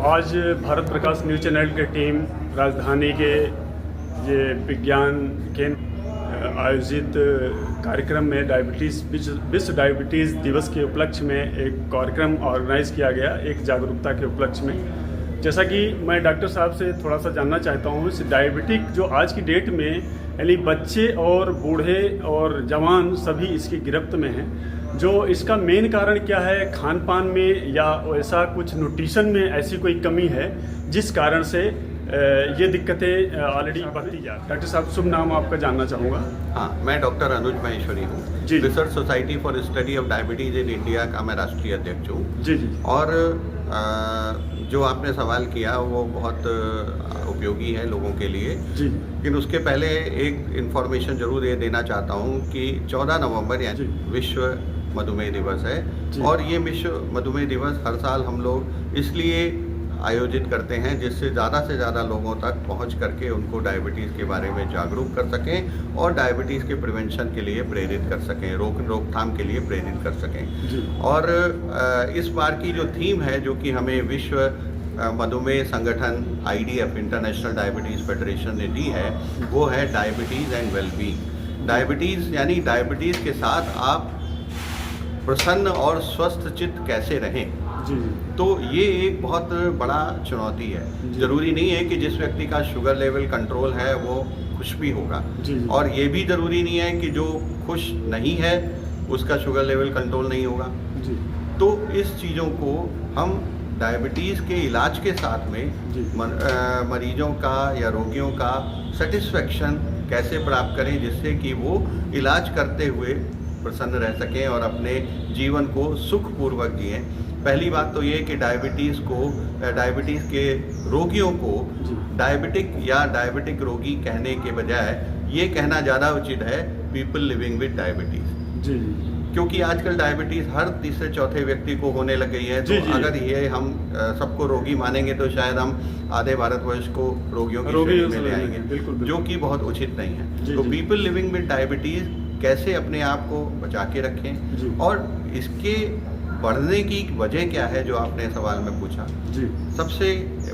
आज भारत प्रकाश news channel की team राजधानी के ये विज्ञान केंद्र आयोजित कार्यक्रम में विश्व डायबिटीज़ दिवस के उपलक्ष्य में एक कार्यक्रम ऑर्गेनाइज किया गया, एक जागरूकता के उपलक्ष्य में। जैसा कि मैं डॉक्टर साहब से थोड़ा सा जानना चाहता हूँ, इस डायबिटिक जो आज की डेट में यानी बच्चे और बूढ़े और जवान सभी इसकी गिरफ्त में हैं, जो इसका मेन कारण क्या है? खान पान में या ऐसा कुछ न्यूट्रिशन में ऐसी कोई कमी है जिस कारण से ये दिक्कतें ऑलरेडी बढ़ती जा रही। डॉक्टर साहब, शुभ नाम आपका जानना चाहूँगा। हाँ, मैं डॉक्टर अनुज महेश्वरी हूँ। जी। Research society for study of diabetes in India का मैं राष्ट्रीय अध्यक्ष हूँ। जी जी। और जो आपने सवाल किया वो बहुत उपयोगी है लोगों के लिए। जी। लेकिन उसके पहले एक इन्फॉर्मेशन जरूर ये देना चाहता हूँ कि 14 नवंबर यानी विश्व मधुमेह दिवस है। और ये विश्व मधुमेह दिवस हर साल हम लोग इसलिए आयोजित करते हैं जिससे ज़्यादा से ज़्यादा लोगों तक पहुंच करके उनको डायबिटीज़ के बारे में जागरूक कर सकें और डायबिटीज़ के प्रिवेंशन के लिए प्रेरित कर सकें, रोकथाम के लिए प्रेरित कर सकें। और इस बार की जो थीम है, जो कि हमें विश्व मधुमेह संगठन IDF इंटरनेशनल डायबिटीज़ फेडरेशन ने दी है, वो है डायबिटीज़ एंड वेलबींग। डायबिटीज़ यानी डायबिटीज़ के साथ आप प्रसन्न और स्वस्थ चित्त कैसे रहें। जी। तो ये एक बहुत बड़ा चुनौती है। ज़रूरी नहीं है कि जिस व्यक्ति का शुगर लेवल कंट्रोल है वो खुश भी होगा, और ये भी ज़रूरी नहीं है कि जो खुश नहीं है उसका शुगर लेवल कंट्रोल नहीं होगा। जी। तो इस चीज़ों को हम डायबिटीज़ के इलाज के साथ में मरीजों का या रोगियों का सेटिस्फेक्शन कैसे प्राप्त करें जिससे कि वो इलाज करते हुए प्रसन्न रह सकें और अपने जीवन को सुखपूर्वक जिएं। पहली बात तो ये कि डायबिटीज़ के रोगियों को डायबिटिक या डायबिटिक रोगी कहने के बजाय ये कहना ज़्यादा उचित है पीपल लिविंग विद डायबिटीज़। जी। क्योंकि आजकल डायबिटीज़ हर तीसरे चौथे व्यक्ति को होने लग गई है। तो अगर ये हम सबको रोगी मानेंगे तो शायद हम आधे भारतवर्ष को रोगियों की श्रेणी में ले आएंगे, जो कि बहुत उचित नहीं है। तो पीपल लिविंग विद डायबिटीज़ कैसे अपने आप को बचा के रखें और इसके बढ़ने की वजह क्या है, जो आपने सवाल में पूछा। जी। सबसे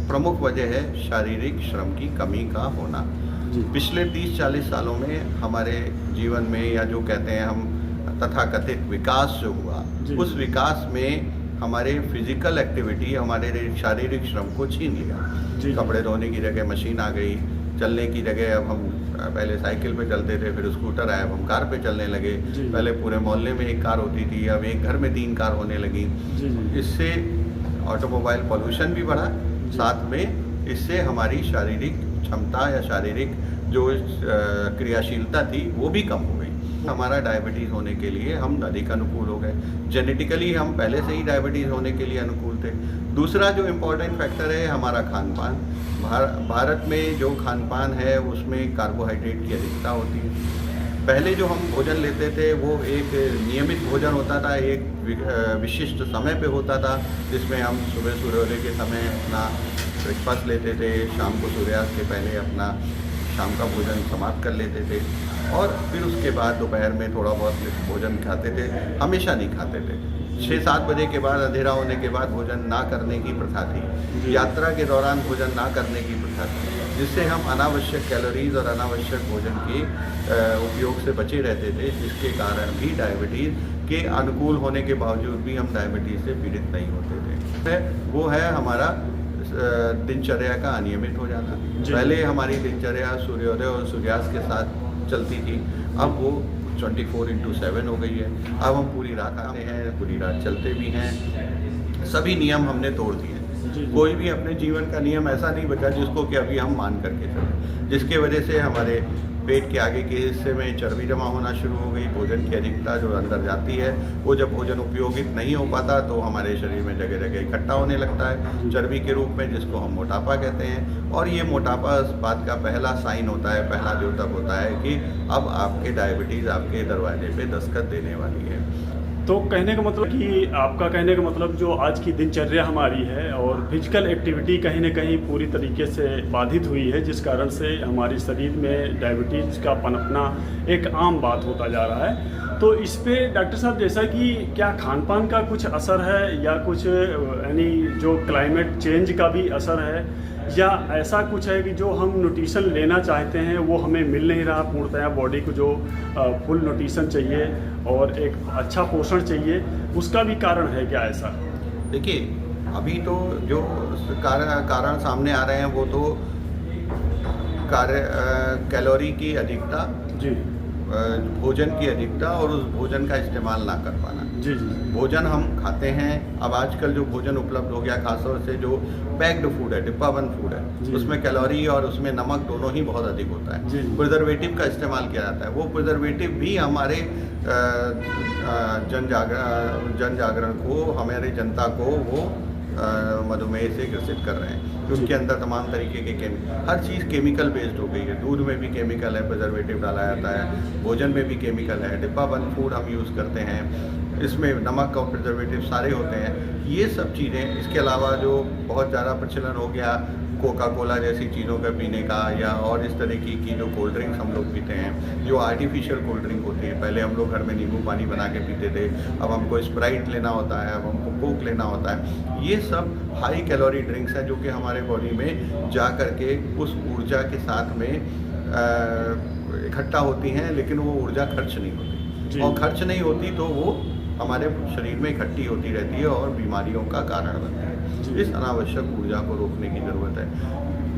प्रमुख वजह है शारीरिक श्रम की कमी का होना। जी। पिछले 30-40 सालों में हमारे जीवन में, या जो कहते हैं हम तथाकथित विकास जो हुआ, उस विकास में हमारे फिजिकल एक्टिविटी, हमारे शारीरिक श्रम को छीन लिया। कपड़े धोने की जगह मशीन आ गई, चलने की जगह अब हम पहले साइकिल पे चलते थे, फिर स्कूटर आया, अब हम कार पे चलने लगे। पहले पूरे मोहल्ले में एक कार होती थी, अब एक घर में 3 कार होने लगी। इससे ऑटोमोबाइल पॉल्यूशन भी बढ़ा, साथ में इससे हमारी शारीरिक क्षमता या शारीरिक जो क्रियाशीलता थी वो भी कम हो गई। हमारा डायबिटीज़ होने के लिए हम अधिक अनुकूल हो गए। जेनेटिकली हम पहले से ही डायबिटीज़ होने के लिए अनुकूल थे। दूसरा जो इम्पोर्टेंट फैक्टर है हमारा खान पान। भारत में जो खान पान है उसमें कार्बोहाइड्रेट की अधिकता होती है। पहले जो हम भोजन लेते थे वो एक नियमित भोजन होता था, एक विशिष्ट समय पे होता था, जिसमें हम सुबह सूर्योदय के समय अपना ब्रेकफास्ट लेते थे, शाम को सूर्यास्त के पहले अपना शाम का भोजन समाप्त कर लेते थे, और फिर उसके बाद दोपहर में थोड़ा बहुत भोजन खाते थे। हमेशा नहीं खाते थे। 6-7 बजे के बाद, अंधेरा होने के बाद भोजन ना करने की प्रथा थी। यात्रा के दौरान भोजन ना करने की प्रथा थी, जिससे हम अनावश्यक कैलोरीज और अनावश्यक भोजन के उपयोग से बचे रहते थे, जिसके कारण भी डायबिटीज़ के अनुकूल होने के बावजूद भी हम डायबिटीज़ से पीड़ित नहीं होते थे। वो है हमारा दिनचर्या का अनियमित हो जाना। पहले हमारी दिनचर्या सूर्योदय और सूर्यास्त के साथ चलती थी, अब वो 24/7 हो गई है। अब हम पूरी रात आते हैं, पूरी रात चलते भी हैं। सभी नियम हमने तोड़ दिए। कोई भी अपने जीवन का नियम ऐसा नहीं बचा जिसको कि अभी हम मान करके चलें, जिसके वजह से हमारे पेट के आगे के हिस्से में चर्बी जमा होना शुरू हो गई। भोजन की अधिकता जो अंदर जाती है, वो जब भोजन उपयोगित नहीं हो पाता तो हमारे शरीर में जगह जगह इकट्ठा होने लगता है चर्बी के रूप में, जिसको हम मोटापा कहते हैं। और ये मोटापा इस बात का पहला साइन होता है, पहला द्योतक होता है कि अब आपके डायबिटीज़ आपके दरवाजे पे दस्तक देने वाली है। तो कहने का मतलब कि आपका कहने का मतलब जो आज की दिनचर्या हमारी है और फिजिकल एक्टिविटी कहीं ना कहीं पूरी तरीके से बाधित हुई है, जिस कारण से हमारे शरीर में डायबिटीज़ का पनपना एक आम बात होता जा रहा है। तो इस पे डॉक्टर साहब जैसा कि क्या खान पान का कुछ असर है या कुछ यानी जो क्लाइमेट चेंज का भी असर है, या ऐसा कुछ है कि जो हम न्यूट्रिशन लेना चाहते हैं वो हमें मिल नहीं रहा पूर्णतया, बॉडी को जो फुल न्यूट्रिशन चाहिए और एक अच्छा पोषण चाहिए, उसका भी कारण है क्या ऐसा? देखिए अभी तो जो कारण सामने आ रहे हैं वो तो कैलोरी की अधिकता, जी, भोजन की अधिकता और उस भोजन का इस्तेमाल ना कर पाना। जी जी, भोजन हम खाते हैं, अब आजकल जो भोजन उपलब्ध हो गया खासतौर से जो पैक्ड फूड है, डिब्बाबंद फूड है, उसमें कैलोरी और उसमें नमक दोनों ही बहुत अधिक होता है। प्रिजर्वेटिव का इस्तेमाल किया जाता है, वो प्रिजर्वेटिव भी हमारे जन जागरण को, हमारे जनता को वो मधुमेह से ग्रसित कर रहे हैं। उनके अंदर तमाम तरीके के हर चीज़ केमिकल बेस्ड हो गई है। दूध में भी केमिकल है, प्रिजर्वेटिव डाला जाता है, भोजन में भी केमिकल है, डिब्बाबंद फूड हम यूज़ करते हैं, इसमें नमक और प्रिजर्वेटिव सारे होते हैं। ये सब चीज़ें, इसके अलावा जो बहुत ज़्यादा प्रचलन हो गया कोका कोला जैसी चीज़ों का पीने का, या और इस तरह की जो कोल्ड ड्रिंक्स हम लोग पीते हैं, जो आर्टिफिशियल कोल्ड ड्रिंक होती है। पहले हम लोग घर में नींबू पानी बना के पीते थे, अब हमको स्प्राइट लेना होता है, अब हमको कोक लेना होता है। ये सब हाई कैलोरी ड्रिंक्स हैं जो कि हमारे बॉडी में जा कर के उस ऊर्जा के साथ में इकट्ठा होती हैं, लेकिन वो ऊर्जा खर्च नहीं होती, और खर्च नहीं होती तो वो हमारे शरीर में इकट्ठी होती रहती है और बीमारियों का कारण बनती है। इस अनावश्यक ऊर्जा को रोकने की ज़रूरत है।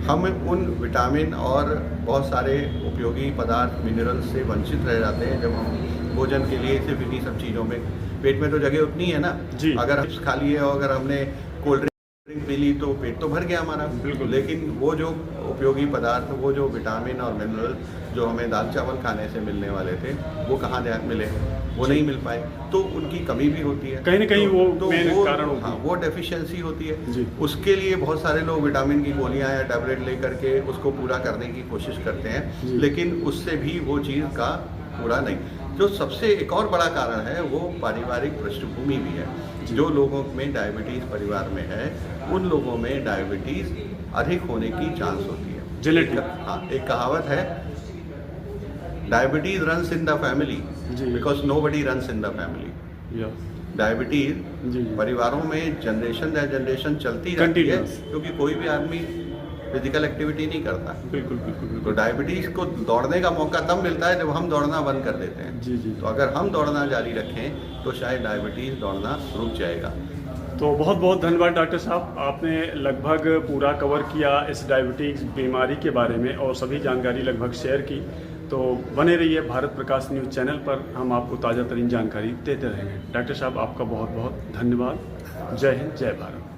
हम उन विटामिन और बहुत सारे उपयोगी पदार्थ, मिनरल्स से वंचित रह जाते हैं जब हम भोजन के लिए सिर्फ इन्हीं सब चीज़ों में, पेट में तो जगह उतनी है ना, अगर चिप्स खा लिए और अगर हमने कोल्ड ड्रिंक पी ली तो पेट तो भर गया हमारा, लेकिन वो जो उपयोगी पदार्थ, वो जो विटामिन और मिनरल जो हमें दाल चावल खाने से मिलने वाले थे, वो कहाँ मिले, वो नहीं मिल पाए, तो उनकी कमी भी होती है कहीं ना कहीं, वो कारण होती है। हाँ, वो डेफिशिएंसी होती है। उसके लिए बहुत सारे लोग विटामिन की गोलियां या टैबलेट लेकर के उसको पूरा करने की कोशिश करते हैं, लेकिन उससे भी वो चीज़ का पूरा नहीं। जो सबसे एक और बड़ा कारण है वो पारिवारिक पृष्ठभूमि भी है। जो लोगों में डायबिटीज़ परिवार में है, उन लोगों में डायबिटीज़ अधिक होने की चांस होती है। जेनेटिक। हाँ, एक कहावत है, diabetes runs in the family because nobody runs in the family. Diabetes परिवारों में जनरेशन दर जनरेशन चलती रहती है, क्योंकि कोई भी आदमी फिजिकल एक्टिविटी नहीं करता। बिल्कुल बिल्कुल। तो डायबिटीज को दौड़ने का मौका तब मिलता है जब हम दौड़ना बंद कर देते हैं। तो अगर हम दौड़ना जारी रखें तो शायद डायबिटीज दौड़ना रुक जाएगा। तो बहुत बहुत धन्यवाद डॉक्टर साहब, आपने लगभग पूरा कवर किया इस डायबिटीज़ बीमारी के बारे में और सभी जानकारी लगभग शेयर की। तो बने रहिए भारत प्रकाश न्यूज़ चैनल पर, हम आपको ताज़ा तरीन जानकारी देते रहेंगे। डॉक्टर साहब आपका बहुत बहुत धन्यवाद। जय हिंद, जय भारत।